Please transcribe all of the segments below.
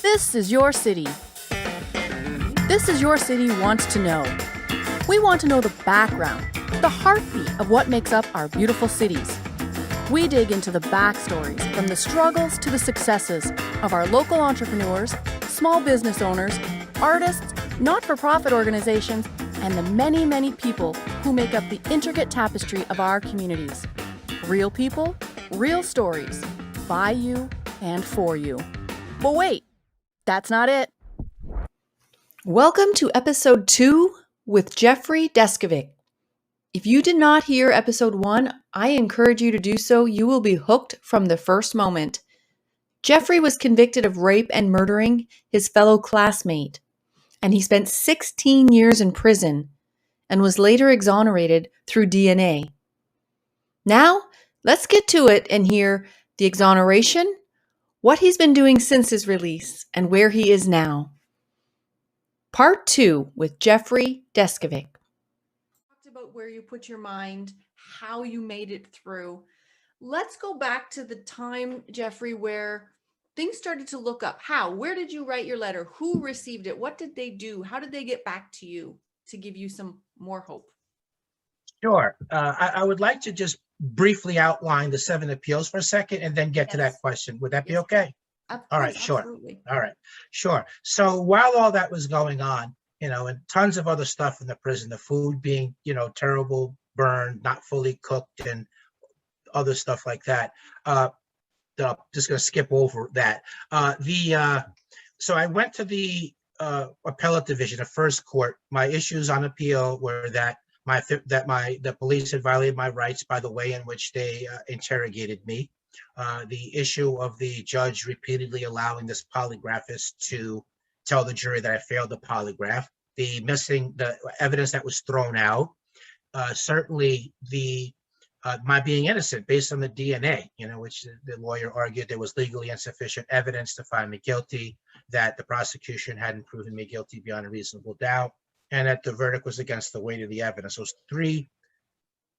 This is your city. This is your city wants to know. We want to know the background, the heartbeat of what makes up our beautiful cities. We dig into the backstories, from the struggles to the successes of our local entrepreneurs, small business owners, artists, not-for-profit organizations, and the many, many people who make up the intricate tapestry of our communities. Real people, real stories, by you and for you. But wait, that's not it. Welcome to episode 2 with Jeffrey Deskovic. If you did not hear episode 1, I encourage you to do so. You will be hooked from the first moment. Jeffrey was convicted of rape and murdering his fellow classmate, and he spent 16 years in prison and was later exonerated through DNA. Now, let's get to it and hear the exoneration, what he's been doing since his release, and where he is now. Part 2 with Jeffrey Deskovic. Talked about where you put your mind, how you made it through. Let's go back to the time, Jeffrey, where things started to look up. How? Where did you write your letter? Who received it? What did they do? How did they get back to you to give you some more hope? Sure. I would like to just briefly outline the 7 appeals for a second and then get to that question. Would that be okay? Of All right, course, sure. Absolutely. All right, sure. So while all that was going on, and tons of other stuff in the prison, the food being, terrible, burned, not fully cooked, and other stuff like that. I'm just going to skip over that. So I went to the appellate division, the first court. My issues on appeal were that the police had violated my rights by the way in which they interrogated me. The issue of the judge repeatedly allowing this polygraphist to tell the jury that I failed the polygraph, the evidence that was thrown out, certainly my being innocent based on the DNA, which the lawyer argued there was legally insufficient evidence to find me guilty, that the prosecution hadn't proven me guilty beyond a reasonable doubt, and that the verdict was against the weight of the evidence. Those 3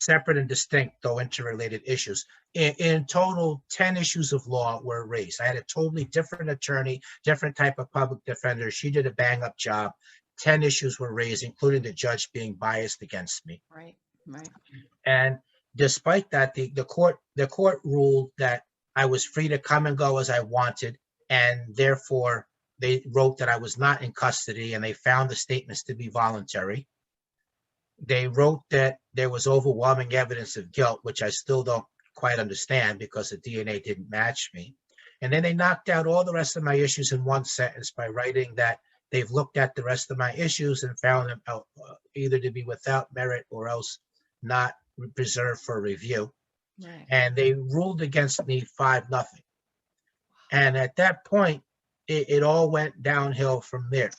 separate and distinct, though interrelated issues. In total, 10 issues of law were raised. I had a totally different attorney, different type of public defender. She did a bang-up job. 10 issues were raised, including the judge being biased against me. Right. And despite that, the court ruled that I was free to come and go as I wanted, and therefore they wrote that I was not in custody, and they found the statements to be voluntary. They wrote that there was overwhelming evidence of guilt, which I still don't quite understand because the DNA didn't match me. And then they knocked out all the rest of my issues in one sentence by writing that they've looked at the rest of my issues and found them either to be without merit or else not preserved for review. Right. And they ruled against me 5-0. And at that point, it all went downhill from there.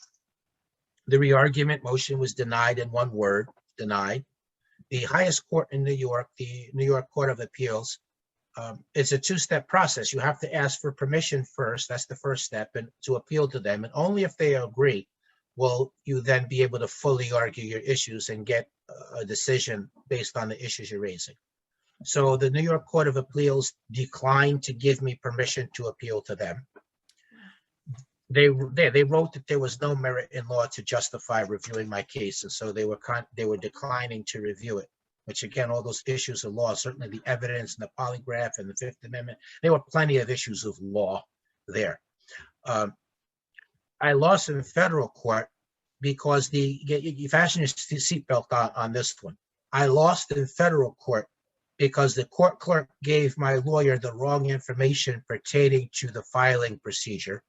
The re-argument motion was denied in one word, denied. The highest court in New York, the New York Court of Appeals, it's a 2-step process. You have to ask for permission first. That's the first step, and to appeal to them. And only if they agree will you then be able to fully argue your issues and get a decision based on the issues you're raising. So the New York Court of Appeals declined to give me permission to appeal to them. They wrote that there was no merit in law to justify reviewing my case, and so they were declining to review it. Which again, all those issues of law, certainly the evidence and the polygraph and the Fifth Amendment, there were plenty of issues of law there. I lost in federal court because you fasten your seatbelt on this one. I lost in federal court because the court clerk gave my lawyer the wrong information pertaining to the filing procedure,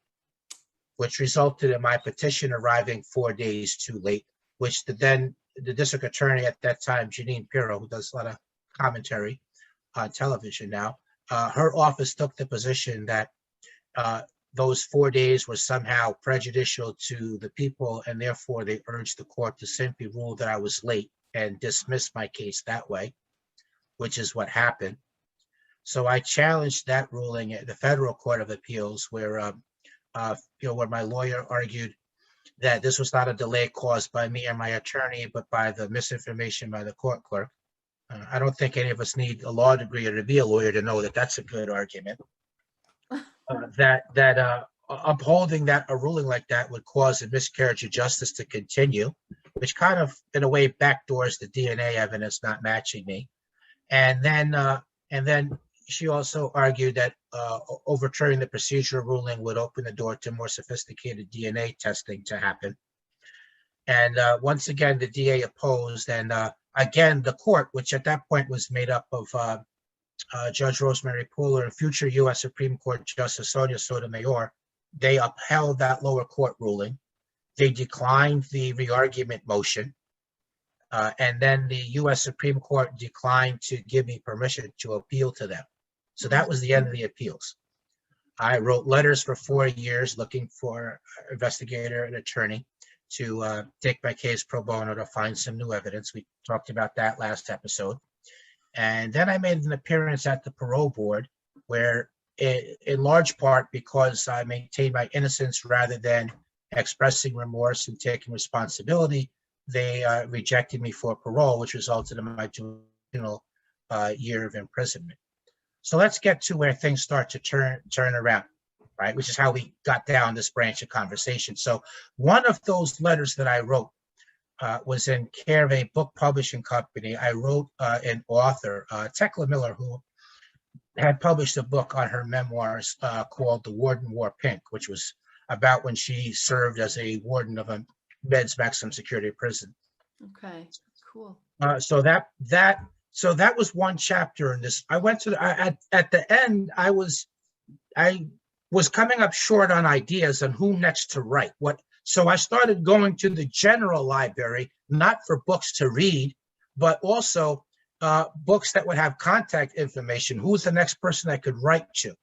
which resulted in my petition arriving 4 days too late, which the district attorney at that time, Janine Pirro, who does a lot of commentary on television now, her office took the position that those 4 days were somehow prejudicial to the people, and therefore they urged the court to simply rule that I was late and dismiss my case that way, which is what happened. So I challenged that ruling at the Federal Court of Appeals, where my lawyer argued that this was not a delay caused by me or my attorney, but by the misinformation by the court clerk. I don't think any of us need a law degree or to be a lawyer to know that that's a good argument. That upholding that a ruling like that would cause a miscarriage of justice to continue, which kind of, in a way, backdoors the DNA evidence not matching me. And then she also argued that overturning the procedural ruling would open the door to more sophisticated DNA testing to happen. And once again, the DA opposed, and again, the court, which at that point was made up of Judge Rosemary Pooler and future U.S. Supreme Court Justice Sonia Sotomayor, they upheld that lower court ruling. They declined the re-argument motion. And then the U.S. Supreme Court declined to give me permission to appeal to them. So that was the end of the appeals. I wrote letters for 4 years looking for an investigator and attorney to take my case pro bono to find some new evidence. We talked about that last episode. And then I made an appearance at the parole board where, in large part because I maintained my innocence rather than expressing remorse and taking responsibility, they rejected me for parole, which resulted in my juvenile year of imprisonment. So let's get to where things start to turn around, right? Which is how we got down this branch of conversation. So one of those letters that I wrote was in care of a book publishing company. I wrote an author, Tekla Miller, who had published a book on her memoirs called The Warden Wore Pink, which was about when she served as a warden of a men's maximum security prison. Okay, cool. So that was one chapter in this. I went to at the end. I was coming up short on ideas on who next to write what. So I started going to the general library, not for books to read, but also books that would have contact information. Who's the next person I could write to?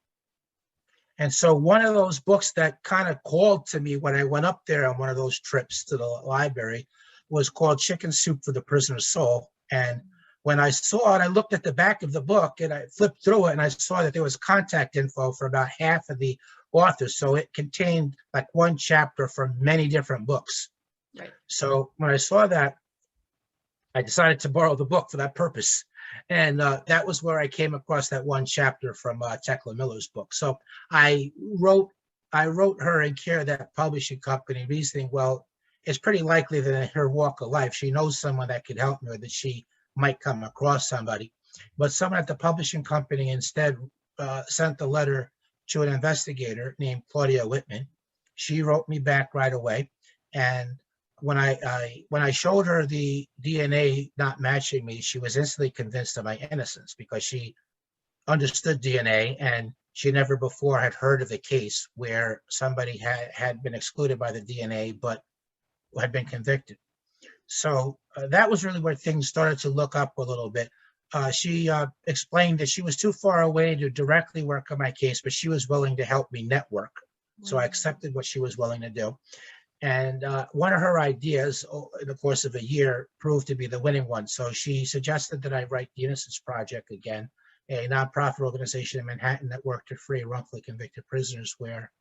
And so one of those books that kind of called to me when I went up there on one of those trips to the library was called Chicken Soup for the Prisoner's Soul. And when I saw it, I looked at the back of the book and I flipped through it and I saw that there was contact info for about half of the authors. So it contained like one chapter from many different books. Right. So when I saw that, I decided to borrow the book for that purpose. And that was where I came across that one chapter from Tekla Miller's book. So I wrote her in care of that publishing company, reasoning, well, it's pretty likely that in her walk of life, she knows someone that could help me or that she might come across somebody. But someone at the publishing company instead sent the letter to an investigator named Claudia Whitman. She wrote me back right away. And when I showed her the DNA not matching me, she was instantly convinced of my innocence because she understood DNA and she never before had heard of a case where somebody had been excluded by the DNA but had been convicted. So that was really where things started to look up a little bit. She explained that she was too far away to directly work on my case, but she was willing to help me network. So I accepted what she was willing to do. And one of her ideas in the course of a year proved to be the winning one. So she suggested that I write the Innocence Project again, a nonprofit organization in Manhattan that worked to free wrongfully convicted prisoners where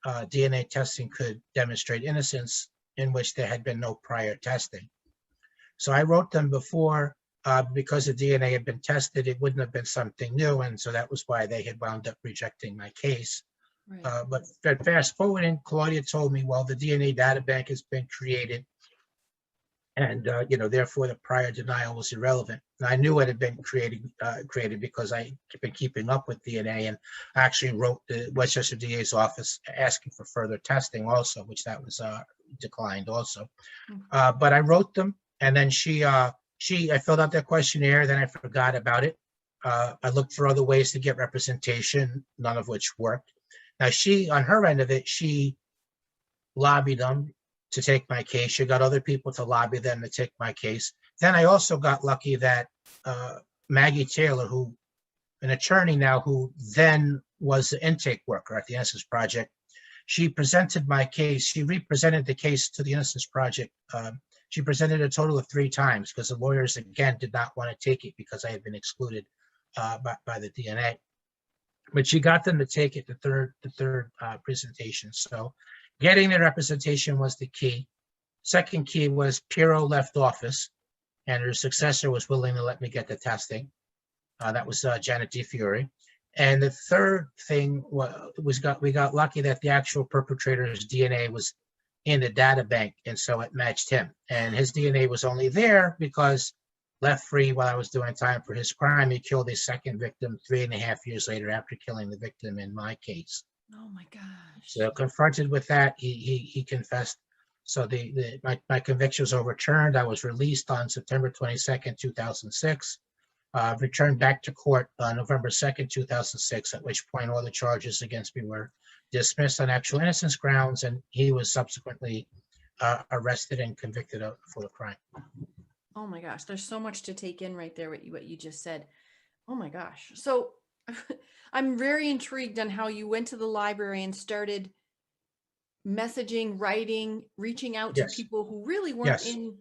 DNA testing could demonstrate innocence in which there had been no prior testing. So I wrote them before because the DNA had been tested, it wouldn't have been something new. And so that was why they had wound up rejecting my case. Right. But fast forwarding, Claudia told me, well, the DNA data bank has been created and, therefore the prior denial was irrelevant. And I knew it had been created because I had been keeping up with DNA and actually wrote the Westchester DA's office asking for further testing also, which that was declined also. But I wrote them and then I filled out their questionnaire, then I forgot about it. I looked for other ways to get representation, none of which worked. Now she, on her end of it, she lobbied them to take my case. She got other people to lobby them to take my case. Then I also got lucky that Maggie Taylor, an attorney now who then was the intake worker at the Innocence Project, she presented my case. She represented the case to the Innocence Project. She presented a total of 3 times because the lawyers, again, did not want to take it because I had been excluded by the DNA. But she got them to take it the third presentation. So getting the representation was the key. Second key was Pirro left office and her successor was willing to let me get the testing. That was Janet DeFiore. And the third thing we got lucky that the actual perpetrator's DNA was in the data bank, and so it matched him. And his DNA was only there because left free while I was doing time for his crime, he killed his second victim 3.5 years later after killing the victim in my case. Oh my gosh. So confronted with that, he confessed. So my conviction was overturned. I was released on September 22nd, 2006. Returned back to court on November 2nd, 2006, at which point all the charges against me were dismissed on actual innocence grounds, and he was subsequently arrested and convicted for the crime. Oh my gosh, there's so much to take in right there, what you just said. Oh my gosh. So I'm very intrigued on how you went to the library and started messaging, writing, reaching out to Yes. people who really weren't Yes. in,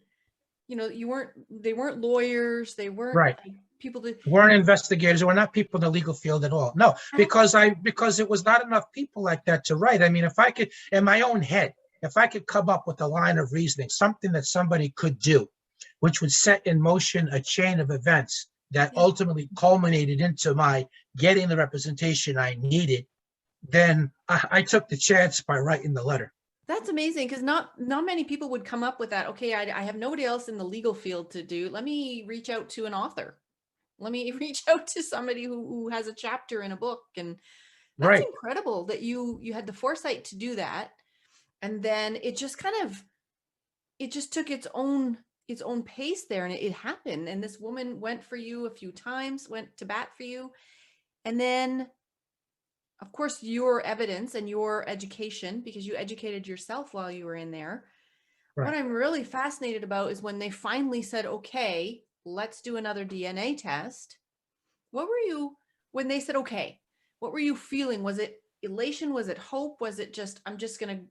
they weren't lawyers, they weren't Right. like people that Weren't investigators. We're not people in the legal field at all. No, because it was not enough people like that to write. I mean, if I could, in my own head, if I could come up with a line of reasoning, something that somebody could do, which would set in motion a chain of events that ultimately culminated into my getting the representation I needed, then I took the chance by writing the letter. That's amazing, because not many people would come up with that. Okay, I have nobody else in the legal field to do. Let me reach out to an author. Let me reach out to somebody who has a chapter in a book. And that's Right. incredible that you had the foresight to do that. And then it just took its own pace there, and it happened. And this woman went for you a few times, went to bat for you. And then, of course, your evidence and your education, because you educated yourself while you were in there. Right. What I'm really fascinated about is when they finally said, okay, let's do another DNA test. What were you, when they said, okay, what were you feeling? Was it elation? Was it hope? Was it just, I'm just going to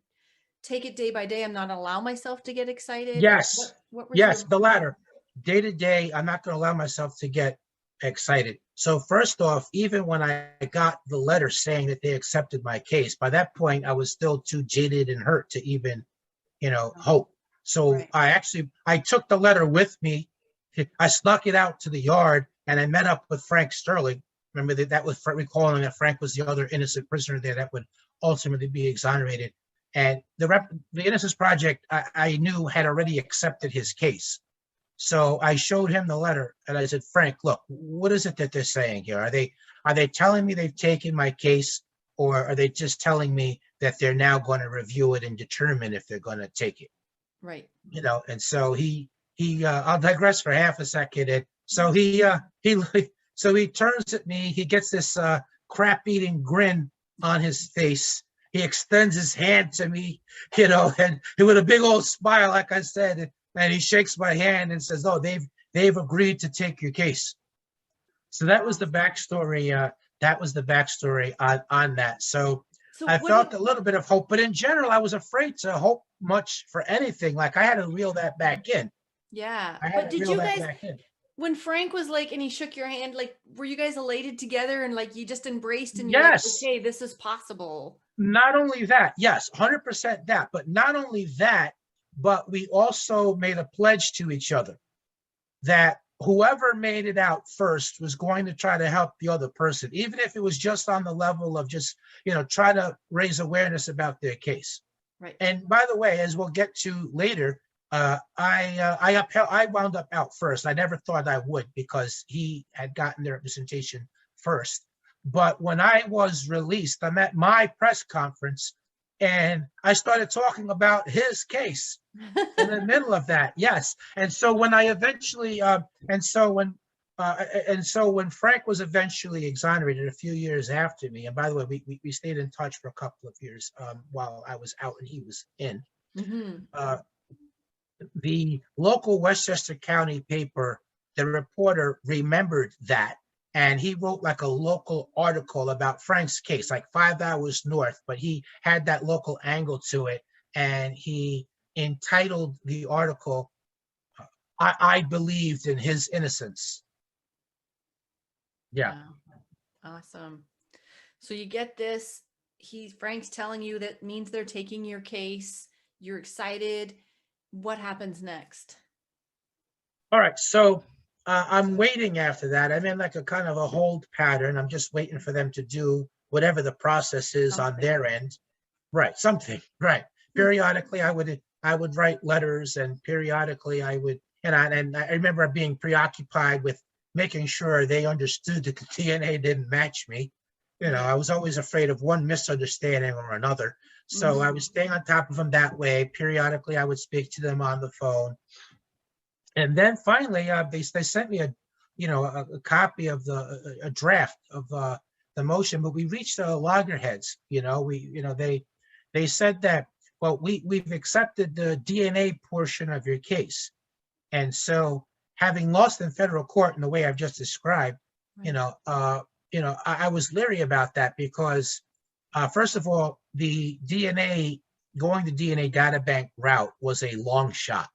take it day by day, I'm not allow myself to get excited? Yes. What was yes, the latter. Day to day, I'm not going to allow myself to get excited. So first off, even when I got the letter saying that they accepted my case, by that point, I was still too jaded and hurt to even, hope. So I took the letter with me. I snuck it out to the yard, and I met up with Frank Sterling. Remember that was recalling that Frank was the other innocent prisoner there that would ultimately be exonerated. And the Innocence Project, I knew had already accepted his case. So I showed him the letter, and I said, Frank, look, what is it that they're saying here? Are they telling me they've taken my case, or are they just telling me that they're now going to review it and determine if they're going to take it? Right. And so I'll digress for half a second. And so he turns at me, he gets this crap-eating grin on his face. He extends his hand to me, and with a big old smile, like I said, and he shakes my hand and says, "Oh, they've agreed to take your case." So that was the backstory. On that. So I felt a little bit of hope, but in general, I was afraid to hope much for anything. Like I had to reel that back in. Yeah, but did you guys? Back in. When Frank was like, and he shook your hand, like, were you guys elated together and like you just embraced and you're like, okay, this is possible? Not only that, yes, 100% that, but not only that, but we also made a pledge to each other that whoever made it out first was going to try to help the other person, even if it was just on the level of just, try to raise awareness about their case. Right. And by the way, as we'll get to later, I wound up out first. I never thought I would because he had gotten the representation first. But when I was released, I'm at my press conference and I started talking about his case in the middle of that. Yes. And so when I eventually, when Frank was eventually exonerated a few years after me, and by the way, we stayed in touch for a couple of years while I was out and he was in. Mm-hmm. The local Westchester County paper, the reporter remembered that, and he wrote like a local article about Frank's case, like 5 hours north, but he had that local angle to it, and he entitled the article, I believed in his innocence. Yeah. Wow. Awesome. So you get this, Frank's telling you that means they're taking your case, you're excited. What happens next? All right. So I'm waiting after that. I'm in like a kind of a hold pattern. I'm just waiting for them to do whatever the process is on their end. Right, something, right. Periodically, I would write letters, and periodically I would, and I remember being preoccupied with making sure they understood that the DNA didn't match me. I was always afraid of one misunderstanding or another. So I was staying on top of them that way. Periodically, I would speak to them on the phone. And then finally, they sent me a copy of a draft of the motion, but we reached loggerheads. They said that, well, we've accepted the DNA portion of your case, and so having lost in federal court in the way I've just described, I was leery about that because, first of all, the DNA data bank route was a long shot,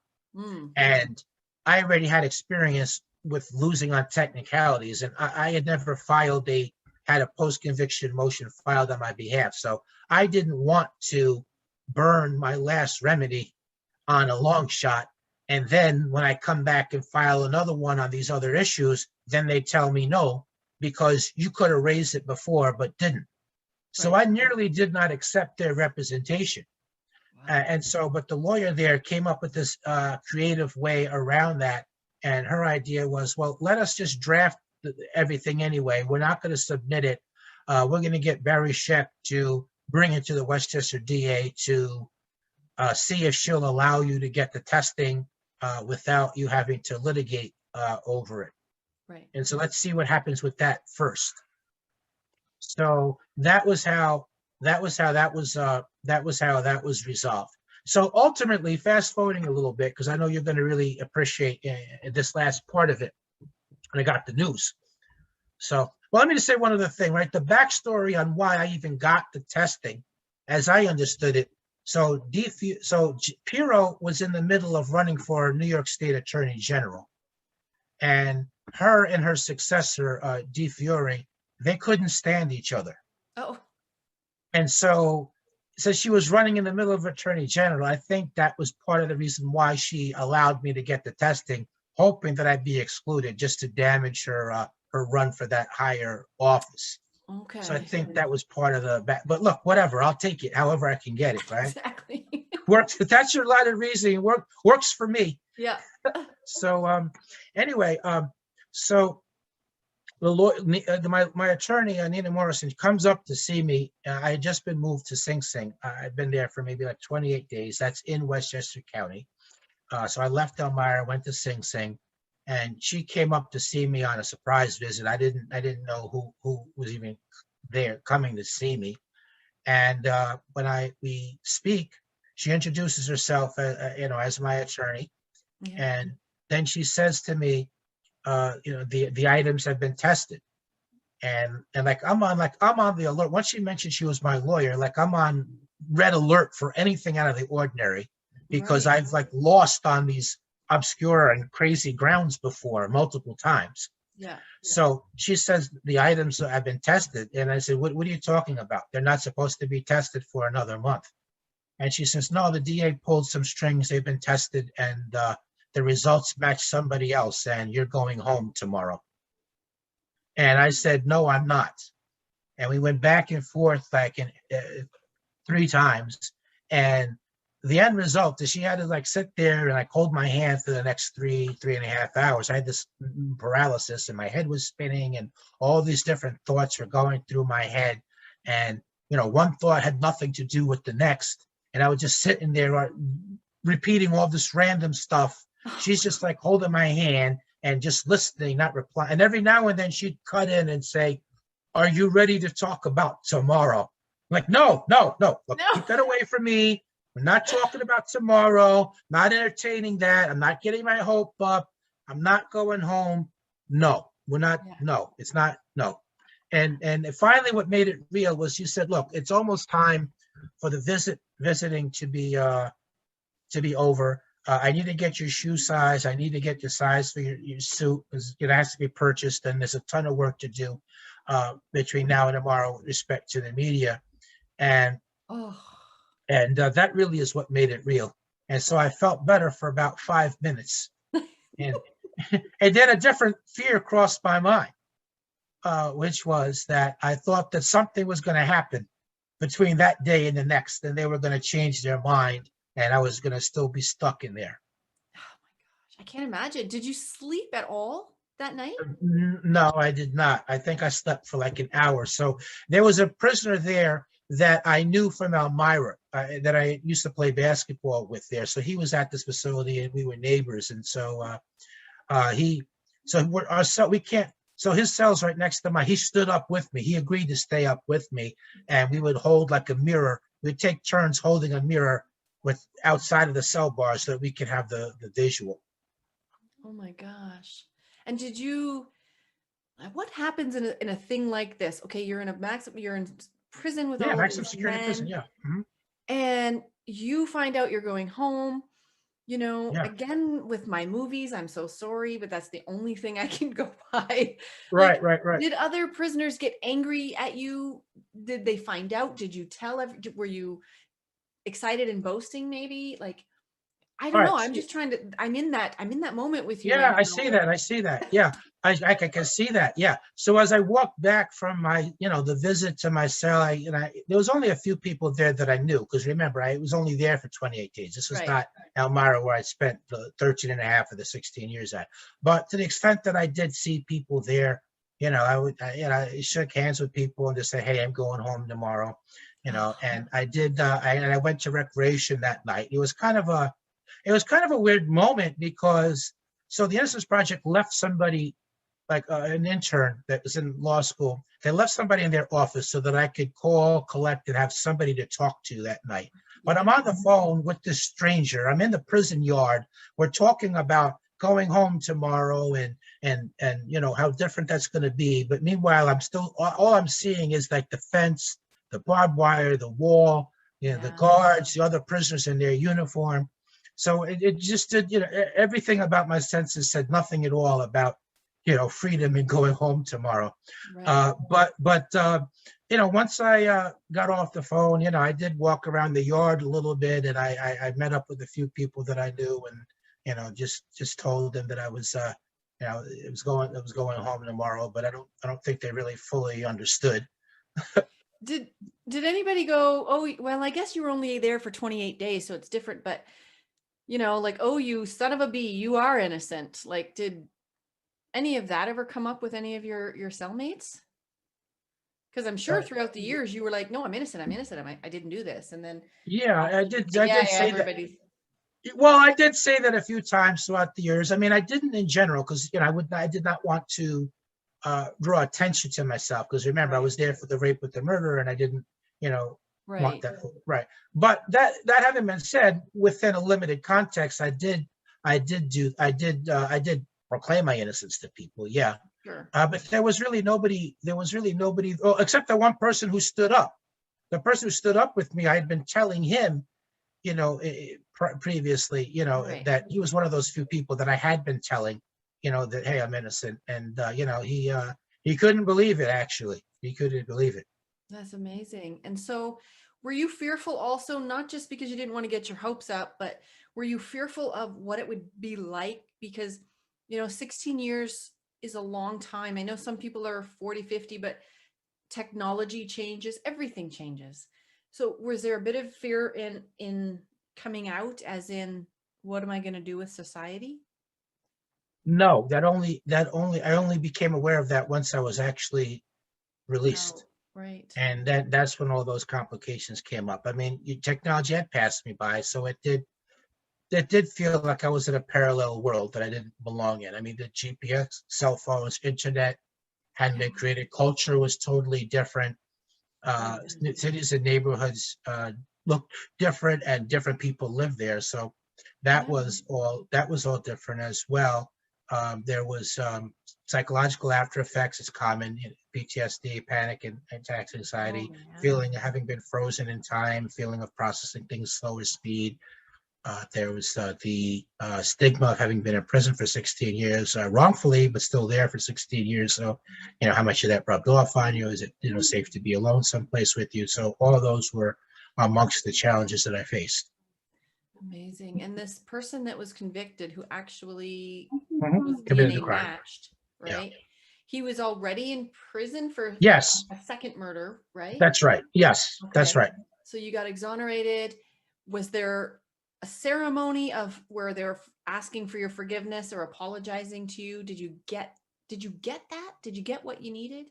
and I already had experience with losing on technicalities, and I had never had a post-conviction motion filed on my behalf. So I didn't want to burn my last remedy on a long shot. And then when I come back and file another one on these other issues, then they tell me no, because you could have raised it before, but didn't. So I nearly did not accept their representation. But the lawyer there came up with this creative way around that. And her idea was, well, let us just draft everything anyway. We're not going to submit it. We're going to get Barry Sheck to bring it to the Westchester DA to see if she'll allow you to get the testing without you having to litigate over it. Right. And so let's see what happens with that first. So that was how that was resolved. So ultimately, fast forwarding a little bit, because I know you're going to really appreciate this last part of it, and I got the news. So, well, let me just say one other thing, right? The backstory on why I even got the testing, as I understood it. So Pirro was in the middle of running for New York State Attorney General, and her and her successor, DeFiore, they couldn't stand each other. Oh. And so she was running in the middle of Attorney General. I think that was part of the reason why she allowed me to get the testing, hoping that I'd be excluded, just to damage her run for that higher office. Okay. So I think that was part of the back. But look, whatever, I'll take it however I can get it, right? Exactly. Works. If that's your line of reasoning, works for me. Yeah. So anyway, so the lawyer, my attorney, Nina Morrison, comes up to see me. I had just been moved to Sing Sing. I'd been there for maybe like 28 days. That's in Westchester County. So I left Elmira, went to Sing Sing, and she came up to see me on a surprise visit. I didn't know who was even there coming to see me. And when we speak, she introduces herself, as my attorney, and then she says to me, the items have been tested, and I'm on the alert. Once she mentioned she was my lawyer, like I'm on red alert for anything out of the ordinary, because I've lost on these obscure and crazy grounds before multiple times. Yeah. So she says the items have been tested, and I said, what are you talking about? They're not supposed to be tested for another month. And she says, no, the DA pulled some strings. They've been tested, and the results match somebody else, and you're going home tomorrow. And I said, no, I'm not. And we went back and forth 3 times. And the end result is she had to sit there and hold my hand for the next 3.5 hours. I had this paralysis, and my head was spinning, and all these different thoughts were going through my head. And, one thought had nothing to do with the next. And I was just sitting there repeating all this random stuff. She's just holding my hand and just listening, not replying. And every now and then she'd cut in and say, are you ready to talk about tomorrow? I'm like, no. Look, keep that away from me. We're not talking about tomorrow. Not entertaining that. I'm not getting my hope up. I'm not going home. No, we're not. Yeah. No, it's not. No. And finally what made it real was she said, look, it's almost time for the visiting to be over. I need to get your shoe size. I need to get your size for your suit, because it has to be purchased, and there's a ton of work to do between now and tomorrow with respect to the media. And that really is what made it real. And so I felt better for about 5 minutes. And And then a different fear crossed my mind, which was that I thought that something was going to happen between that day and the next, and they were going to change their mind, and I was going to still be stuck in there. Oh my gosh, I can't imagine. Did you sleep at all that night? No, I did not. I think I slept for like an hour. So there was a prisoner there that I knew from Elmira, that I used to play basketball with there. So he was at this facility, and we were neighbors. And so our cell, we can't. So his cell's right next to mine. He stood up with me. He agreed to stay up with me, and we would hold like a mirror. We'd take turns holding a mirror with outside of the cell bar so that we could have the visual. Oh my gosh. And what happens in a thing like this? Okay, you're in prison with Yeah, all of maximum these security prison. men, Yeah. Mhm. and you find out you're going home. Yeah. Again, with my movies, I'm so sorry, but that's the only thing I can go by. Right, Like, right, right. did other prisoners get angry at you? Did they find out? Did you tell were you excited and boasting maybe? Like, I All don't know. right. I'm just trying to, I'm in that moment with you Yeah, right I now. see that. I see that. Yeah, I can see that. Yeah. So as I walked back from my, the visit to my cell, there was only a few people there that I knew, because remember, I was only there for 28 days. This was Right. not Elmira, where I spent the 13 and a half of the 16 years at. But to the extent that I did see people there, I shook hands with people and just say, hey, I'm going home tomorrow, and I did, I went to recreation that night. It was kind of a weird moment, because so the Innocence Project left somebody, like an intern that was in law school. They left somebody in their office so that I could call, collect, and have somebody to talk to that night. But I'm on the phone with this stranger. I'm in the prison yard. We're talking about going home tomorrow, and how different that's going to be. But meanwhile, all I'm seeing is like the fence, the barbed wire, the wall, the guards, the other prisoners in their uniform. So it just did, everything about my senses said nothing at all about, freedom and going home tomorrow. Right. But once I got off the phone, I did walk around the yard a little bit, and I met up with a few people that I knew, and just told them that I was, it was going home tomorrow. But I don't think they really fully understood. Did anybody go, oh, well, I guess you were only there for 28 days, so it's different, but like, oh, you son of a bee, you are innocent. Like, did any of that ever come up with any of your cellmates? Because I'm sure throughout the years you were like, no, I'm innocent. I didn't do this. And then Yeah, I did. I yeah, did say that. everybody's Well, I did say that a few times throughout the years. I mean, I didn't in general, because I did not want to draw attention to myself, because remember, I was there for the rape with the murder, and I didn't want right. that. Right. But that having been said, within a limited context, I did proclaim my innocence to people. Yeah. Sure. But there was really nobody, except the one person who stood up. The person who stood up with me, I had been telling him, previously, Right. that he was one of those few people that I had been telling, that, hey, I'm innocent. And, he couldn't believe it, actually. He couldn't believe it. That's amazing. And so were you fearful also, not just because you didn't want to get your hopes up, but were you fearful of what it would be like? Because, 16 years is a long time. I know some people are 40, 50, but technology changes, everything changes. So was there a bit of fear in coming out, as in, what am I going to do with society? No, I only became aware of that once I was actually released. Oh, right. And that's when all those complications came up. I mean, technology had passed me by, so it did feel like I was in a parallel world that I didn't belong in. I mean, the GPS, cell phones, internet hadn't been created. Culture was totally different. Cities and neighborhoods looked different, and different people lived there. So that was all different as well. There was psychological after effects. It's common, PTSD, panic and attack anxiety, feeling having been frozen in time, feeling of processing things slower speed. There was the stigma of having been in prison for 16 years, wrongfully, but still there for 16 years. So, how much of that rubbed off on you? Is it, safe to be alone someplace with you? So all of those were amongst the challenges that I faced. Amazing. And this person that was convicted, who actually was Committed the DNA crime. matched, Yeah. right? He was already in prison for Yes, a second murder, right? that's right. Yes, that's Okay. right. So you got exonerated. Was there a ceremony of where they're asking for your forgiveness or apologizing to you? Did you get that? Did you get what you needed?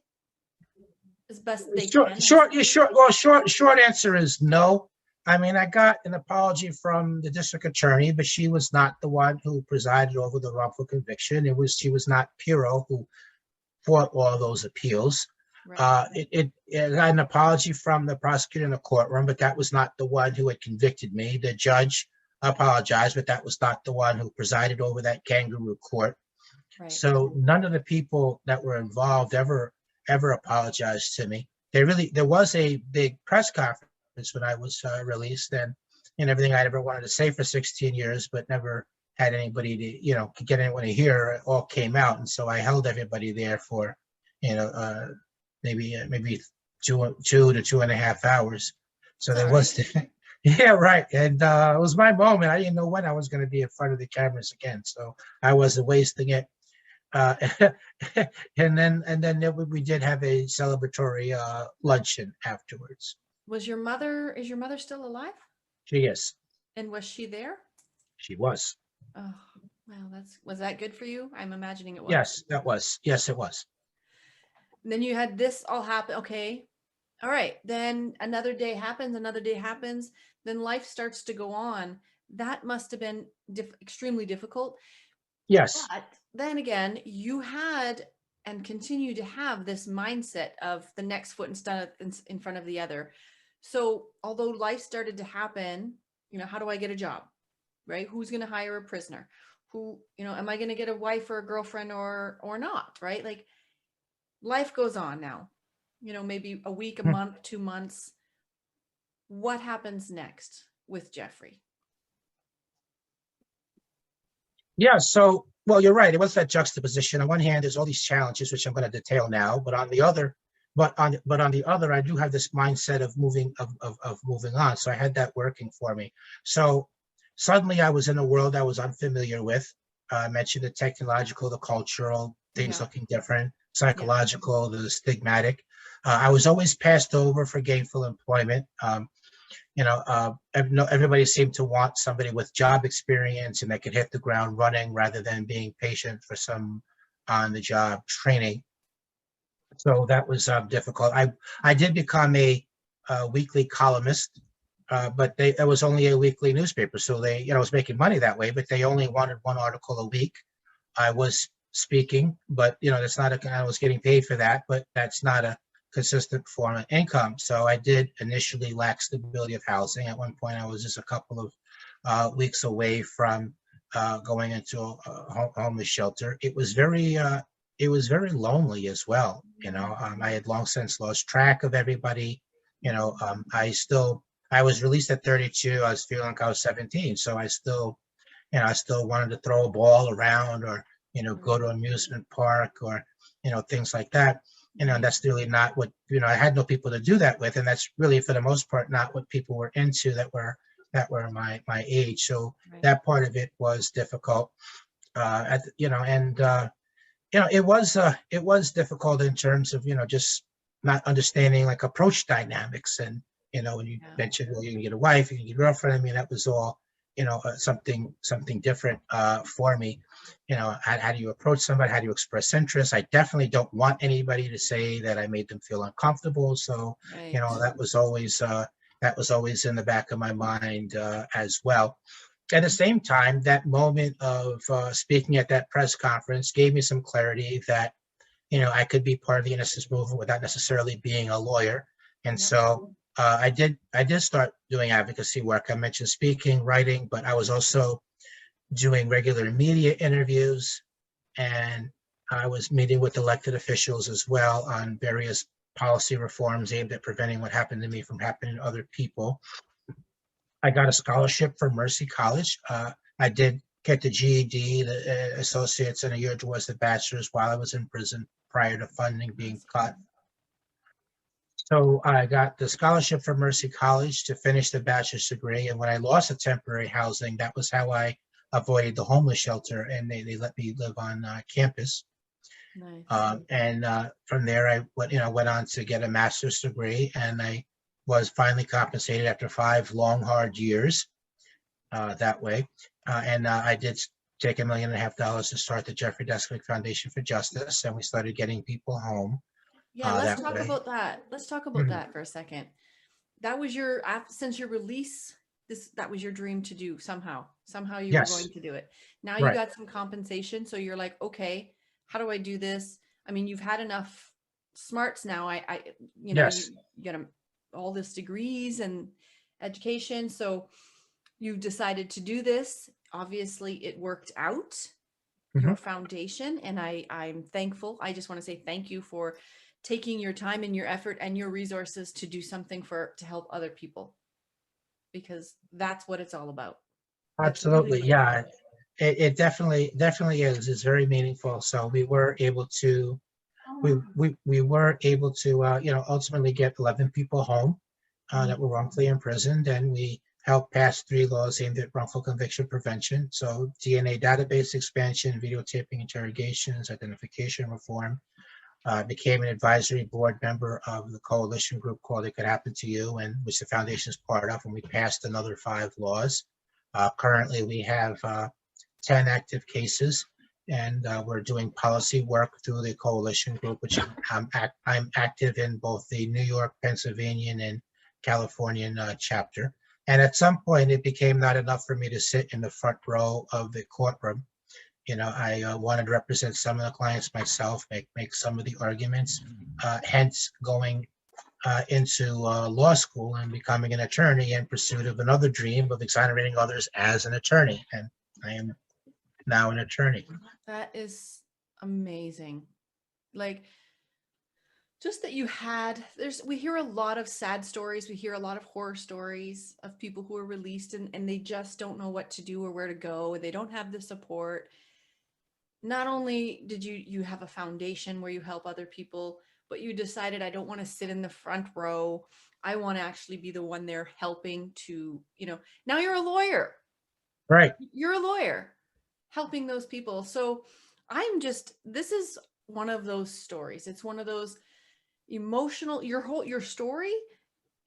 As best they Short, can, I short, yeah, suppose. short. Well, short answer is no. I mean, I got an apology from the district attorney, but she was not the one who presided over the wrongful conviction. She was not Piro who fought all those appeals. Right. It got an apology from the prosecutor in the courtroom, but that was not the one who had convicted me. The judge apologized, but that was not the one who presided over that kangaroo court. Right. So none of the people that were involved ever apologized to me. There was a big press conference when I was released, and everything I'd ever wanted to say for 16 years, but never had anybody to, could get anyone to hear. It all came out, and so I held everybody there for, maybe 2 to 2.5 hours. So It's all there right. was, yeah, right, and it was my moment. I didn't know when I was going to be in front of the cameras again, so I wasn't wasting it. Uh, and then we did have a celebratory luncheon afterwards. Is your mother still alive? She is. And was she there? She was. Oh, wow, was that good for you? I'm imagining it was. Yes, that was. Yes, it was. And then you had this all happen. Okay. All right. Then another day happens, then life starts to go on. That must have been extremely difficult. Yes. But then again, you had and continue to have this mindset of the next foot in front of the other. So although life started to happen, how do I get a job? Right? Who's going to hire a prisoner? Who, am I going to get a wife or a girlfriend or not? Right? Like life goes on now, maybe a week, a month, 2 months. What happens next with Jeffrey? Yeah. So, well, you're right. It was that juxtaposition. On one hand, there's all these challenges, which I'm going to detail now, but on the other, I do have this mindset of moving on. So I had that working for me. So suddenly I was in a world I was unfamiliar with. I mentioned the technological, the cultural, things looking different, psychological, the stigmatic. I was always passed over for gainful employment. Everybody seemed to want somebody with job experience and that could hit the ground running rather than being patient for some on-the-job training. So that was difficult. I did become a weekly columnist, but it was only a weekly newspaper, so they, I was making money that way, but they only wanted one article a week. I was speaking, but that's not I was getting paid for that, but that's not a consistent form of income. So I did initially lack stability of housing. At one point, I was just a couple of weeks away from going into a homeless shelter. It was very lonely as well. I had long since lost track of everybody. I was released at 32. I was feeling like I was 17. So I still wanted to throw a ball around or, go to an amusement park or, things like that. That's really not what, I had no people to do that with. And that's really, for the most part, not what people were into that were my age. So that part of it was difficult. It was difficult in terms of, just not understanding like approach dynamics. And, when you mentioned, well, you can get a wife, you can get a girlfriend. I mean, that was all, something different for me. How do you approach somebody? How do you express interest? I definitely don't want anybody to say that I made them feel uncomfortable. So, that was always in the back of my mind as well. At the same time, that moment of speaking at that press conference gave me some clarity that, I could be part of the innocence movement without necessarily being a lawyer. And so I did start doing advocacy work. I mentioned speaking, writing, but I was also doing regular media interviews, and I was meeting with elected officials as well on various policy reforms aimed at preventing what happened to me from happening to other people. I got a scholarship from Mercy College. I did get the GED, the associates, and a year towards the bachelor's while I was in prison prior to funding being cut. So I got the scholarship from Mercy College to finish the bachelor's degree. And when I lost the temporary housing, that was how I avoided the homeless shelter, and they let me live on campus. Nice. And from there, I went on to get a master's degree, and I was finally compensated after 5 long, hard years that way. And I did take $1.5 million to start the Jeffrey Deskovic Foundation for Justice, and we started getting people home. Yeah, let's that talk way. about that. Let's talk about Mhm. that for a second. That was since your release, that was your dream to do somehow. Somehow you were Yes, going to do it. Now you right. got some compensation, so you're like, okay, how do I do this? I mean, you've had enough smarts now. Yes. You got all this degrees and education, so you decided to do this. Obviously, it worked out, Mhm. your foundation, and I'm thankful. I just want to say thank you for taking your time and your effort and your resources to do something to help other people, because that's what it's all about. That's really Absolutely. what it's all Yeah. about. It definitely is. It's very meaningful. So we were able to ultimately get 11 people home that were wrongfully imprisoned, and we helped pass 3 laws aimed at wrongful conviction prevention. So DNA database expansion, videotaping interrogations, identification reform. Became an advisory board member of the coalition group called It Could Happen to You, and which the foundation is part of, and we passed another 5 laws. Currently, we have 10 active cases, and we're doing policy work through the coalition group, which I'm active in both the New York, Pennsylvania, and Californian chapter. And at some point, it became not enough for me to sit in the front row of the courtroom. I wanted to represent some of the clients myself, make some of the arguments, hence going into law school and becoming an attorney in pursuit of another dream of exonerating others as an attorney. And I am now an attorney. That is amazing. Like, just that we hear a lot of sad stories, we hear a lot of horror stories of people who are released, and they just don't know what to do or where to go, they don't have the support. Not only did you have a foundation where you help other people, but you decided, I don't want to sit in the front row, I want to actually be the one there helping to, now you're a lawyer. Right. You're a lawyer helping those people. So this is one of those stories. It's one of those emotional, your story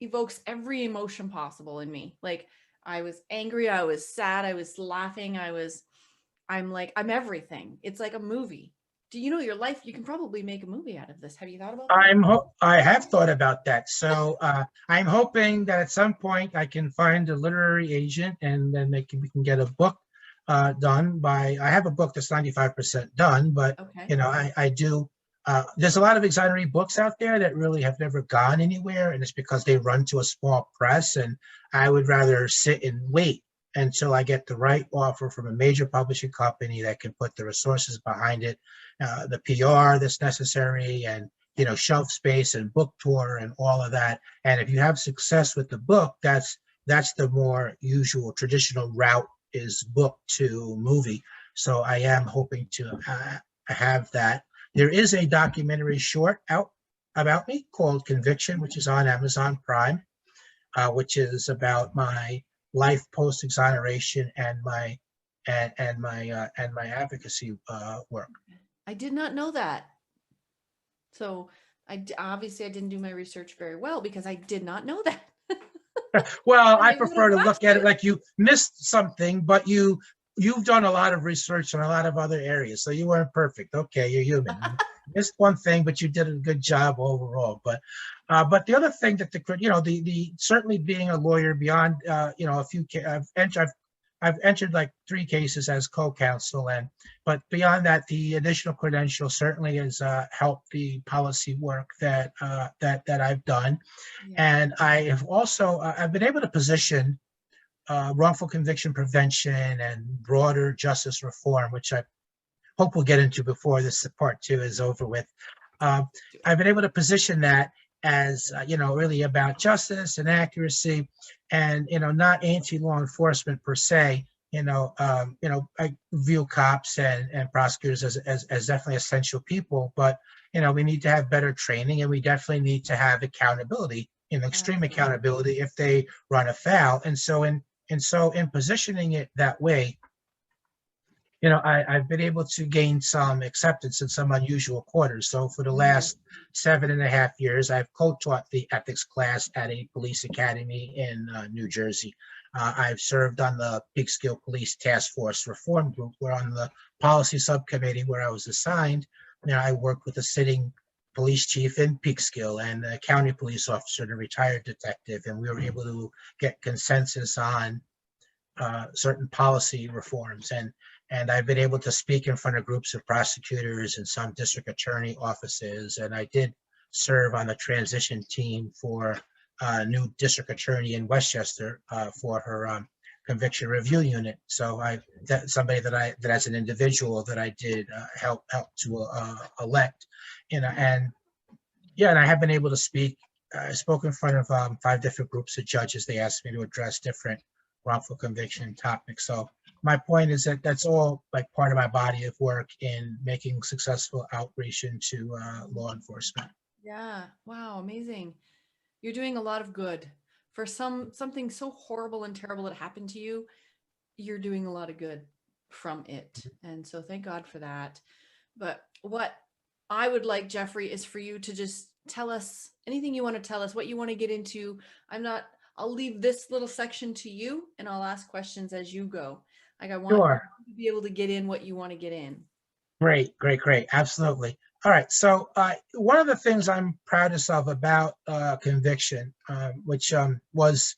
evokes every emotion possible in me. Like, I was angry, I was sad, I was laughing, I'm everything. It's like a movie. Do you know your life? You can probably make a movie out of this. Have you thought about that? I have thought about that. So I'm hoping that at some point I can find a literary agent, and then we can get a book done by. I have a book that's 95% done, but Okay. I do. There's a lot of exonerating books out there that really have never gone anywhere, and it's because they run to a small press. And I would rather sit and wait until I get the right offer from a major publishing company that can put the resources behind it, the PR that's necessary, and shelf space and book tour and all of that. And if you have success with the book, that's the more usual traditional route, is book to movie. So I am hoping to have that. There is a documentary short out about me called Conviction, which is on Amazon Prime, which is about my life post exoneration and my advocacy work. I did not know that. So obviously I didn't do my research very well, because I did not know that. Well, And I I would prefer have to look at it questioned. like you missed something, but you've done a lot of research in a lot of other areas, so you weren't perfect. Okay, you're human. You missed one thing, but you did a good job overall. But the other thing that the certainly being a lawyer beyond a few I've entered like 3 cases as co-counsel, but beyond that, the additional credential certainly has helped the policy work that I've done. Yeah. And I have also I've been able to position wrongful conviction prevention and broader justice reform, which I hope we'll get into before this part 2 is over with. I've been able to position that as really about justice and accuracy, and not anti-law enforcement per se. I view cops and prosecutors as definitely essential people, but we need to have better training, and we definitely need to have accountability, extreme Absolutely. accountability if they run afoul. And so in positioning it that way, I've been able to gain some acceptance in some unusual quarters. So for the last 7.5 years, I've co-taught the ethics class at a police academy in New Jersey. I've served on the Peekskill Police Task Force Reform Group, where on the policy subcommittee where I was assigned, I worked with the sitting police chief in Peekskill and a county police officer and a retired detective, and we were able to get consensus on certain policy reforms. And I've been able to speak in front of groups of prosecutors and some district attorney offices. And I did serve on the transition team for a new district attorney in Westchester for her conviction review unit. So that's somebody that as an individual that I did help to elect, and I have been able to speak. I spoke in front of 5 different groups of judges. They asked me to address different wrongful conviction topics. So my point is that that's all like part of my body of work in making successful outreach into law enforcement. Yeah. Wow. Amazing. You're doing a lot of good for something so horrible and terrible that happened to you. You're doing a lot of good from it. And so thank God for that. But what I would like, Jeffrey, is for you to just tell us anything you want to tell us, what you want to get into. I'll leave this little section to you and I'll ask questions as you go. Like I want Sure. you to be able to get in what you want to get in. Great. Absolutely. All right. So one of the things I'm proudest of about Conviction, which was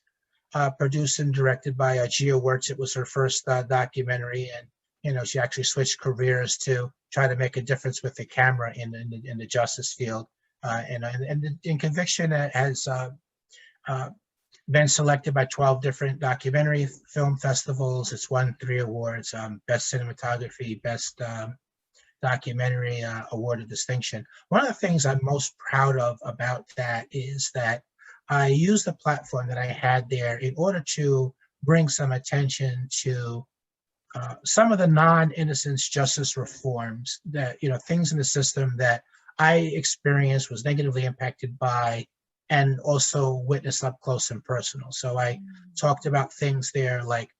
produced and directed by Gia Wertz. It was her first documentary, and she actually switched careers to try to make a difference with the camera in the justice field. And in Conviction has been selected by 12 different documentary film festivals. It's won 3 awards: Best Cinematography, Best Documentary Award of Distinction. One of the things I'm most proud of about that is that I used the platform that I had there in order to bring some attention to some of the non-innocence justice reforms that, things in the system that I experienced, was negatively impacted by, and also witnessed up close and personal. So I talked about things there like,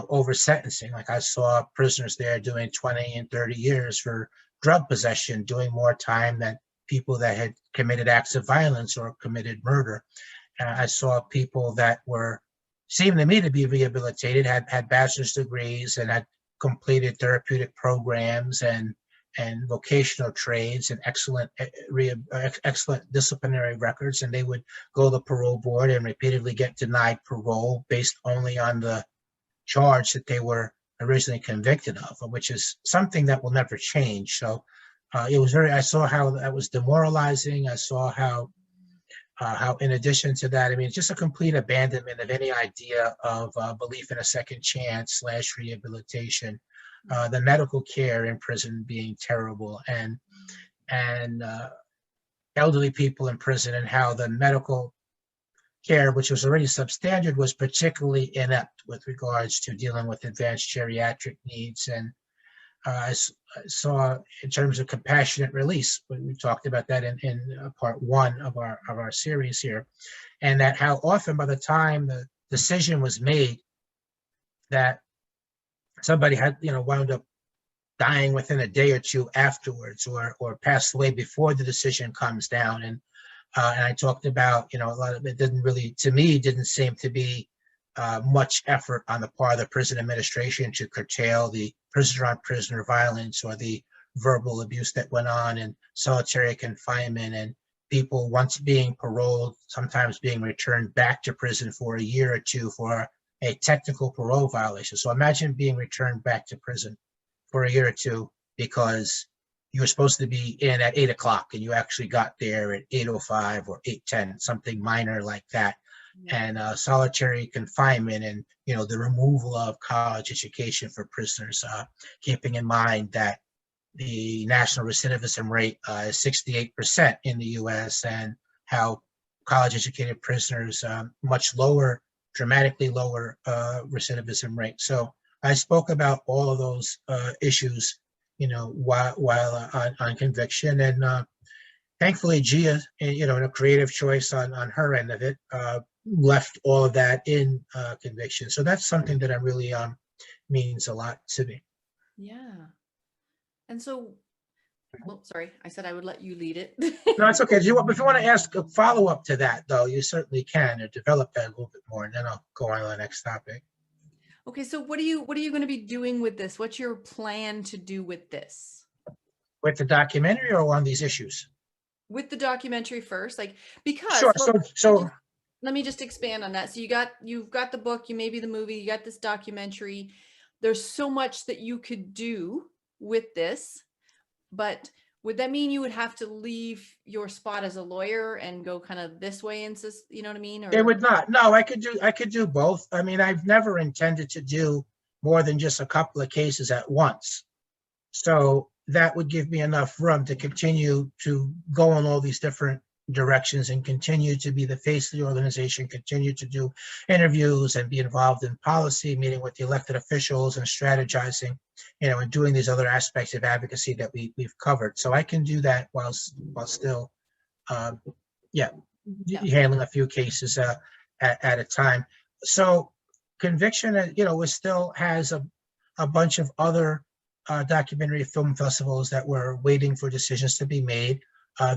over sentencing. Like I saw prisoners there doing 20 and 30 years for drug possession, doing more time than people that had committed acts of violence or committed murder. I saw people that seemed to me to be rehabilitated, had bachelor's degrees and had completed therapeutic programs and vocational trades and excellent disciplinary records, and they would go to the parole board and repeatedly get denied parole based only on the charge that they were originally convicted of, which is something that will never change. So I saw how that was demoralizing. I saw how in addition to that, it's just a complete abandonment of any idea of belief in a second chance / rehabilitation, the medical care in prison being terrible, and elderly people in prison, and how the medical care, which was already substandard, was particularly inept with regards to dealing with advanced geriatric needs. And I saw, in terms of compassionate release, we talked about that in part 1 of our series here, and that how often by the time the decision was made, that somebody had wound up dying within a day or 2 afterwards, or passed away before the decision comes down. And I talked about, a lot of it didn't seem to be much effort on the part of the prison administration to curtail the prisoner-on-prisoner violence or the verbal abuse that went on in solitary confinement, and people, once being paroled, sometimes being returned back to prison for a year or 2 for a technical parole violation. So imagine being returned back to prison for a year or 2 because you were supposed to be in at 8 o'clock and you actually got there at 8:05 or 8:10, something minor like that. And solitary confinement, and the removal of college education for prisoners, keeping in mind that the national recidivism rate is 68% in the U.S., and how college educated prisoners much lower, dramatically lower recidivism rate. So I spoke about all of those issues, while on Conviction, and thankfully Gia, in a creative choice on her end of it, left all of that in Conviction. So that's something that I really means a lot to me. Yeah. And so, well, sorry, I said I would let you lead it. No, it's okay. If you want to ask a follow-up to that, though, you certainly can, or develop that a little bit more, and then I'll go on to the next topic. Okay, so what are you going to be doing with this? What's your plan to do with this? With the documentary or on these issues? With the documentary first, like, because, Sure. well, So let me just expand on that. So you've got the book, you maybe the movie, you got this documentary. There's so much that you could do with this, but would that mean you would have to leave your spot as a lawyer and go kind of this way and you know what I mean? it Or would not. No, I could do both. I mean, I've never intended to do more than just a couple of cases at once. So that would give me enough room to continue to go in all these different directions and continue to be the face of the organization, continue to do interviews and be involved in policy, meeting with the elected officials and strategizing, and doing these other aspects of advocacy that we've covered. So I can do that while still, um, yeah, yeah. handling a few cases at a time. So conviction, it still has a bunch of other documentary film festivals that were waiting for decisions to be made.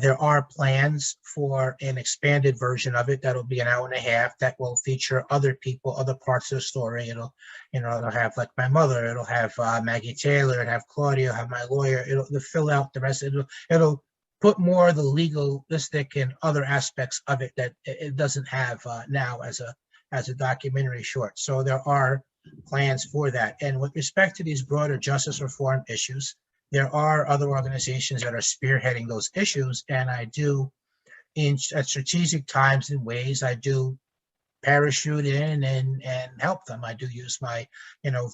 There are plans for an expanded version of it that'll be an hour and a half that will feature other people, other parts of the story. It'll have like my mother, it'll have Maggie Taylor, it'll have Claudia, it'll have my lawyer, it'll fill out the rest. It'll put more of the legalistic and other aspects of it that it doesn't have now as a documentary short. So there are plans for that. And with respect to these broader justice reform issues, there are other organizations that are spearheading those issues, and I do, at strategic times and ways, I do parachute in and help them. I do use my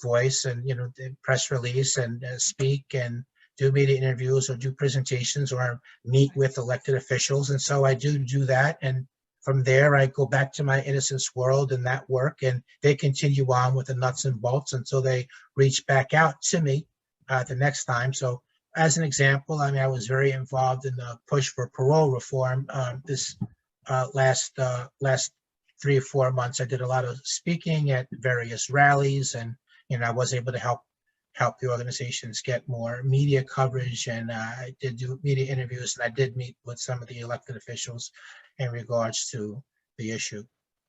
voice and the press release and speak and do media interviews or do presentations or meet with elected officials, and so I do that. And from there, I go back to my innocence world and that work, and they continue on with the nuts and bolts until they reach back out to me the next time. So, as an example, I mean, I was very involved in the push for parole reform this last 3 or 4 months. I did a lot of speaking at various rallies, and I was able to help the organizations get more media coverage, and I did do media interviews, and I did meet with some of the elected officials in regards to the issue.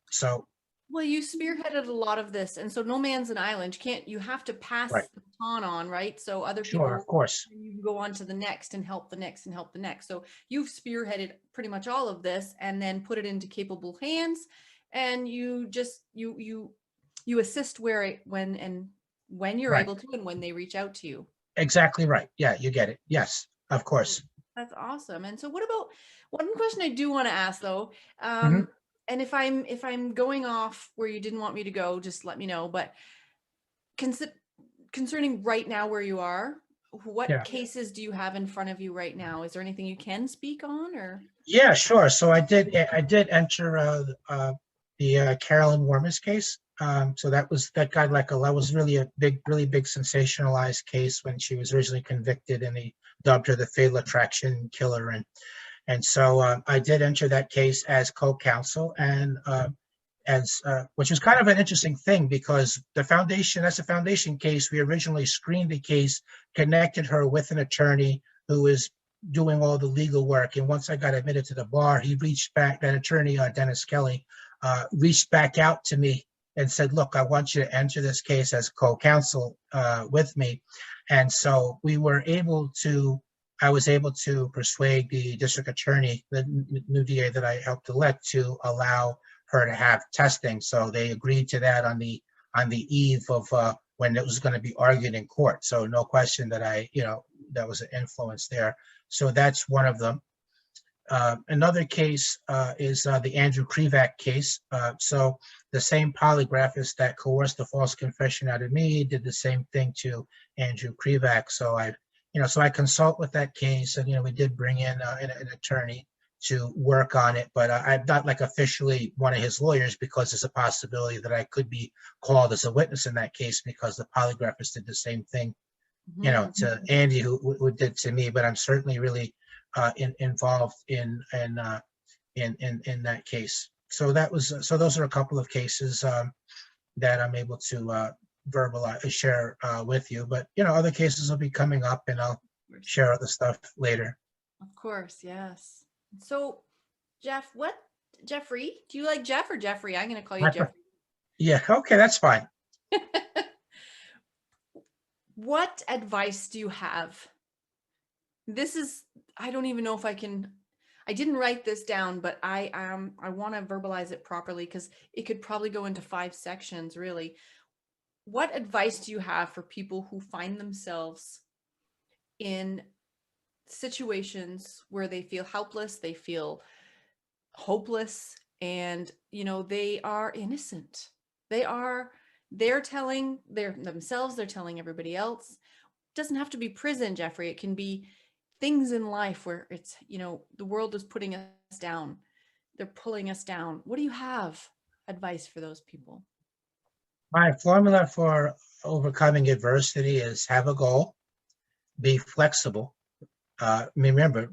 So, Well, you spearheaded a lot of this, and so no man's an island. You have to pass right, the baton on, right? So other sure, people, of course, you can go on to the next and help the next and help the next. So you've spearheaded pretty much all of this and then put it into capable hands, and you just you assist when you're right, able to and when they reach out to you. exactly right. Yeah, you get it. Yes, of course. That's awesome. And so what about one question I do want to ask though, Hmm. and if I'm going off where you didn't want me to go, just let me know. But consi- concerning right now where you are, what Yeah. cases do you have in front of you right now? Is there anything you can speak on or? Yeah, sure. So I did enter the Carolyn Wormus case. So that got like that was really big sensationalized case when she was originally convicted, and they dubbed her the Fatal Attraction Killer. And so I did enter that case as co-counsel, and which was kind of an interesting thing because that's a foundation case. We originally screened the case, connected her with an attorney who is doing all the legal work. And once I got admitted to the bar, that attorney, Dennis Kelly, reached back out to me and said, look, I want you to enter this case as co-counsel with me. And so I was able to persuade the district attorney, the new DA that I helped elect, to allow her to have testing. So they agreed to that on the eve of when it was going to be argued in court. So no question that that was an influence there. So that's one of them. Another case is the Andrew Krivak case. So the same polygraphist that coerced the false confession out of me did the same thing to Andrew Krivak. So I consult with that case, and we did bring in an attorney to work on it, but I'm not like officially one of his lawyers because there's a possibility that I could be called as a witness in that case because the polygraphist did the same thing, to Andy who did to me. But I'm certainly really involved in that case. So those are a couple of cases that I'm able to share with you. But other cases will be coming up, and I'll share other stuff later. Of course, yes. So, Jeffrey, do you like Jeff or Jeffrey? I'm going to call you Jeffrey. Yeah, okay, that's fine. What advice do you have? I don't even know if I didn't write this down, but I want to verbalize it properly because it could probably go into 5 sections, really. What advice do you have for people who find themselves in situations where they feel helpless, they feel hopeless, and they are innocent? They're telling themselves, they're telling everybody else. It doesn't have to be prison, Jeffrey. It can be things in life where it's, the world is putting us down. They're pulling us down. What do you have advice for those people? My formula for overcoming adversity is have a goal, be flexible. Remember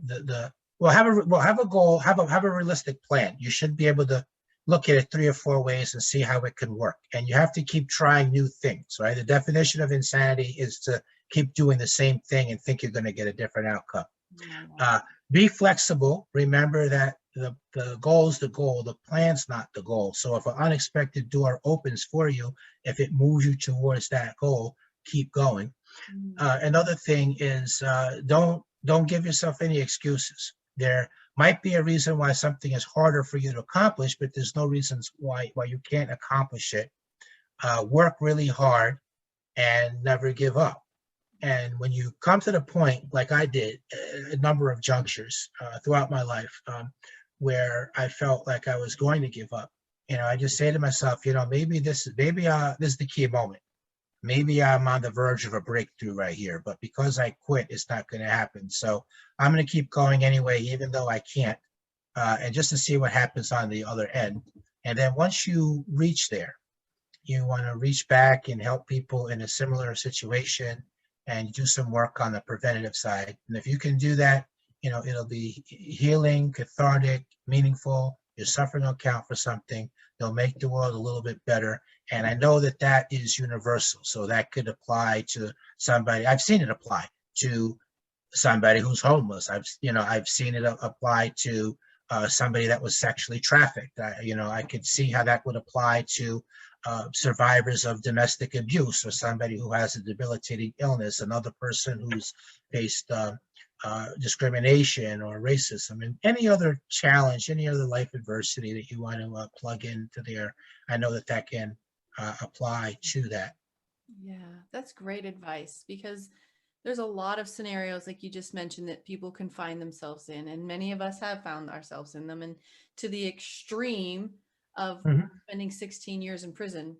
have a goal, have a realistic plan. You should be able to look at it 3 or 4 ways and see how it can work. And you have to keep trying new things, right? The definition of insanity is to keep doing the same thing and think you're going to get a different outcome. Be flexible. Remember that the goal is the goal, the plan's not the goal. So if an unexpected door opens for you, if it moves you towards that goal, keep going. Another thing is don't give yourself any excuses. There might be a reason why something is harder for you to accomplish, but there's no reasons why you can't accomplish it. Work really hard and never give up. And when you come to the point, like I did, a number of junctures throughout my life where I felt like I was going to give up, I just say to myself, maybe this is the key moment. Maybe I'm on the verge of a breakthrough right here, but because I quit, it's not going to happen. So I'm going to keep going anyway, even though I can't, and just to see what happens on the other end. And then once you reach there, you want to reach back and help people in a similar situation and do some work on the preventative side. And if you can do that, it'll be healing, cathartic, meaningful. Your suffering will count for something. They'll make the world a little bit better. And I know that is universal. So that could apply to somebody. I've seen it apply to somebody who's homeless. I've seen it apply to somebody that was sexually trafficked. I could see how that would apply to survivors of domestic abuse, or somebody who has a debilitating illness, another person who's faced discrimination or racism, and any other challenge, any other life adversity that you want to plug into there. I know that can apply to that. Yeah, that's great advice, because there's a lot of scenarios, like you just mentioned, that people can find themselves in, and many of us have found ourselves in them, and to the extreme of spending 16 years in prison.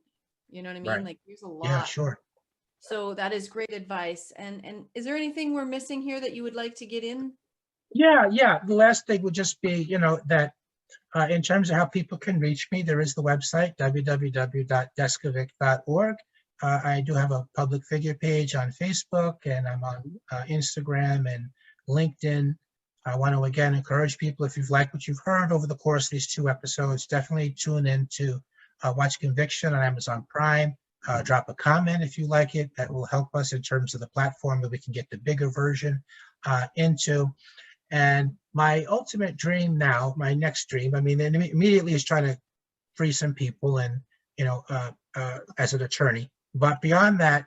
You know what I mean? Right. Like, there's a lot. Yeah, sure. So that is great advice. And is there anything we're missing here that you would like to get in? Yeah. The last thing would just be, that in terms of how people can reach me, there is the website, www.deskovic.org. I do have a public figure page on Facebook, and I'm on Instagram and LinkedIn. I want to again encourage people, if you've liked what you've heard over the course of these 2 episodes, definitely tune in to Watch Conviction on Amazon Prime. Drop a comment if you like it. That will help us in terms of the platform that we can get the bigger version into. And my ultimate dream now, my next dream, immediately is trying to free some people, and as an attorney. But beyond that,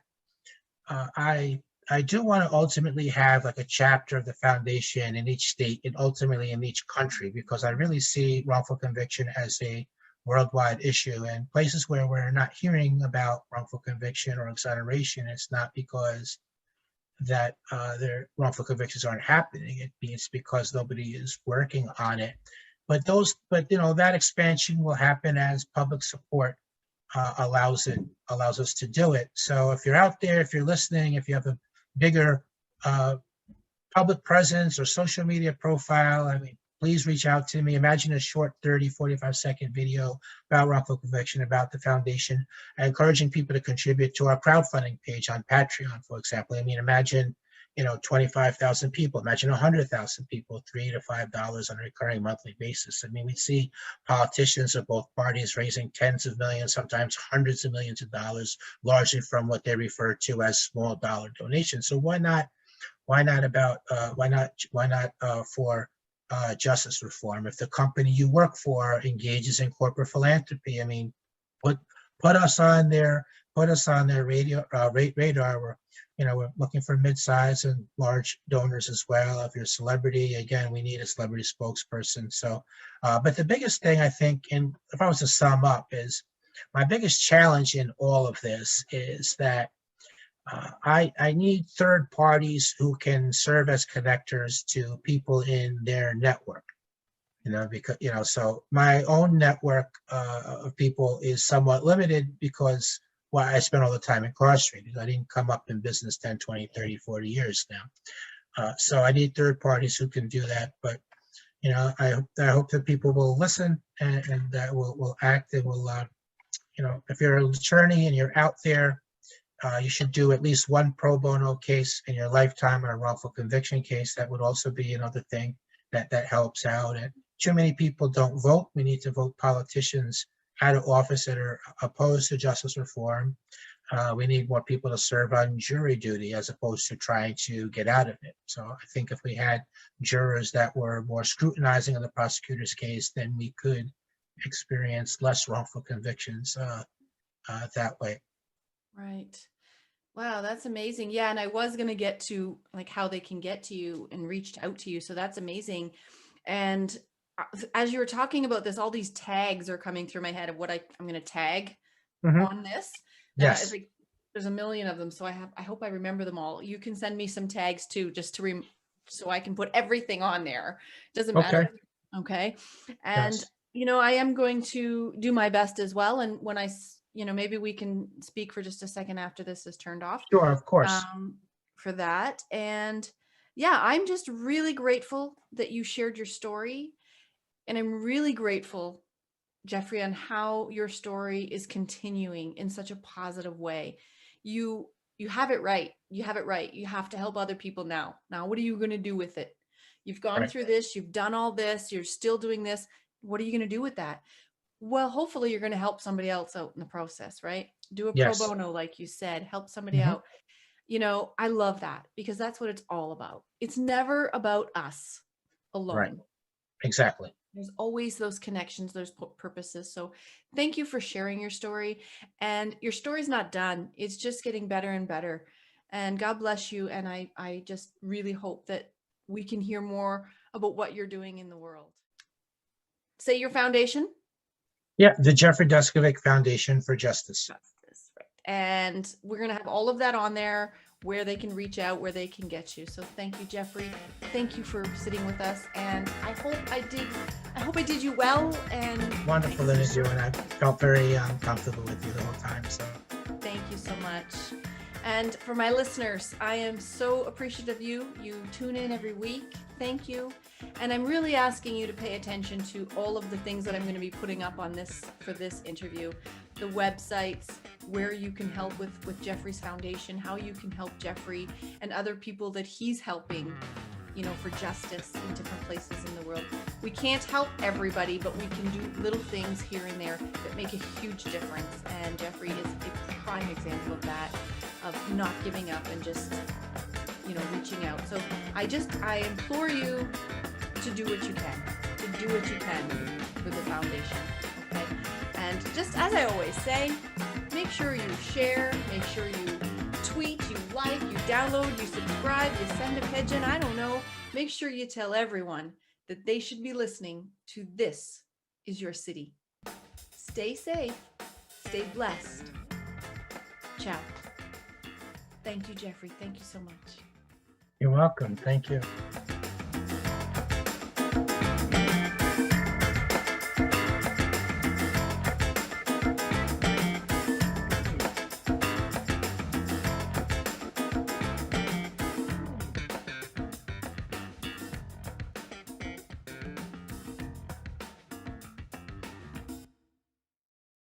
I do want to ultimately have like a chapter of the foundation in each state and ultimately in each country, because I really see wrongful conviction as a worldwide issue. And places where we're not hearing about wrongful conviction or exoneration, it's not because that their wrongful convictions aren't happening. It's because nobody is working on it. But that expansion will happen as public support allows us to do it. So if you're out there, if you're listening, if you have a bigger public presence or social media profile, please reach out to me. Imagine a short 30, 45-second video about wrongful conviction, about the foundation, and encouraging people to contribute to our crowdfunding page on Patreon, for example. Imagine 25,000 people. Imagine 100,000 people, $3 to $5 on a recurring monthly basis. I mean, we see politicians of both parties raising tens of millions, sometimes hundreds of millions of dollars, largely from what they refer to as small dollar donations. So why not for justice reform? If the company you work for engages in corporate philanthropy, I mean, put us on their radar. We're looking for mid-size and large donors as well. If you're a celebrity, again, we need a celebrity spokesperson. So, but the biggest thing I think, and if I was to sum up, is my biggest challenge in all of this is that I need third parties who can serve as connectors to people in their network. Because so my own network of people is somewhat limited because I spent all the time incarcerated. I didn't come up in business 10, 20, 30, 40 years now. So I need third parties who can do that. But I hope that people will listen and that will act and will if you're an attorney and you're out there, you should do at least one pro bono case in your lifetime, or a wrongful conviction case. That would also be another thing that helps out. And too many people don't vote. We need to vote politicians out of office that are opposed to justice reform. We need more people to serve on jury duty as opposed to trying to get out of it. So I think if we had jurors that were more scrutinizing of the prosecutor's case, then we could experience less wrongful convictions that way. Right. Wow, that's amazing. Yeah, and I was going to get to like how they can get to you and reached out to you. So that's amazing. And as you were talking about this, all these tags are coming through my head of what I'm going to tag on this. Yes. It's like, there's a million of them. So I hope I remember them all. You can send me some tags too, just to so I can put everything on there. Doesn't matter. Okay. And, Yes. I am going to do my best as well. And when maybe we can speak for just a second after this is turned off. Sure, of course. For that. And yeah, I'm just really grateful that you shared your story. And I'm really grateful, Jeffrey, on how your story is continuing in such a positive way. You have it right. You have it right. You have to help other people now. Now, what are you going to do with it? You've gone through this. You've done all this. You're still doing this. What are you going to do with that? Well, hopefully you're going to help somebody else out in the process, right? Do a pro bono, like you said, help somebody out. I love that because that's what it's all about. It's never about us alone. Right. Exactly. There's always those connections, there's purposes. So thank you for sharing your story. And your story's not done. It's just getting better and better. And God bless you. And I just really hope that we can hear more about what you're doing in the world. Say your foundation. Yeah, the Jeffrey Deskovic Foundation for Justice. Right. And we're going to have all of that on there, where they can reach out, where they can get you. So thank you, Jeffrey. Thank you for sitting with us. And I hope I did you well. And Wonderful interview, and I felt very comfortable with you the whole time. So thank you so much. And for my listeners, I am so appreciative of you. You tune in every week. Thank you. And I'm really asking you to pay attention to all of the things that I'm going to be putting up on this for this interview, the websites, where you can help with Jeffrey's foundation, how you can help Jeffrey and other people that he's helping, for justice in different places in the world. We can't help everybody, but we can do little things here and there that make a huge difference. And Jeffrey is a prime example of that, of not giving up and just, reaching out. So I implore you to do what you can for the foundation. Okay. And just as I always say, make sure you share, make sure you tweet, you like, you download, you subscribe, you send a pigeon, I don't know. Make sure you tell everyone that they should be listening to This Is Your City. Stay safe, stay blessed. Ciao. Thank you, Jeffrey. Thank you so much. You're welcome. Thank you.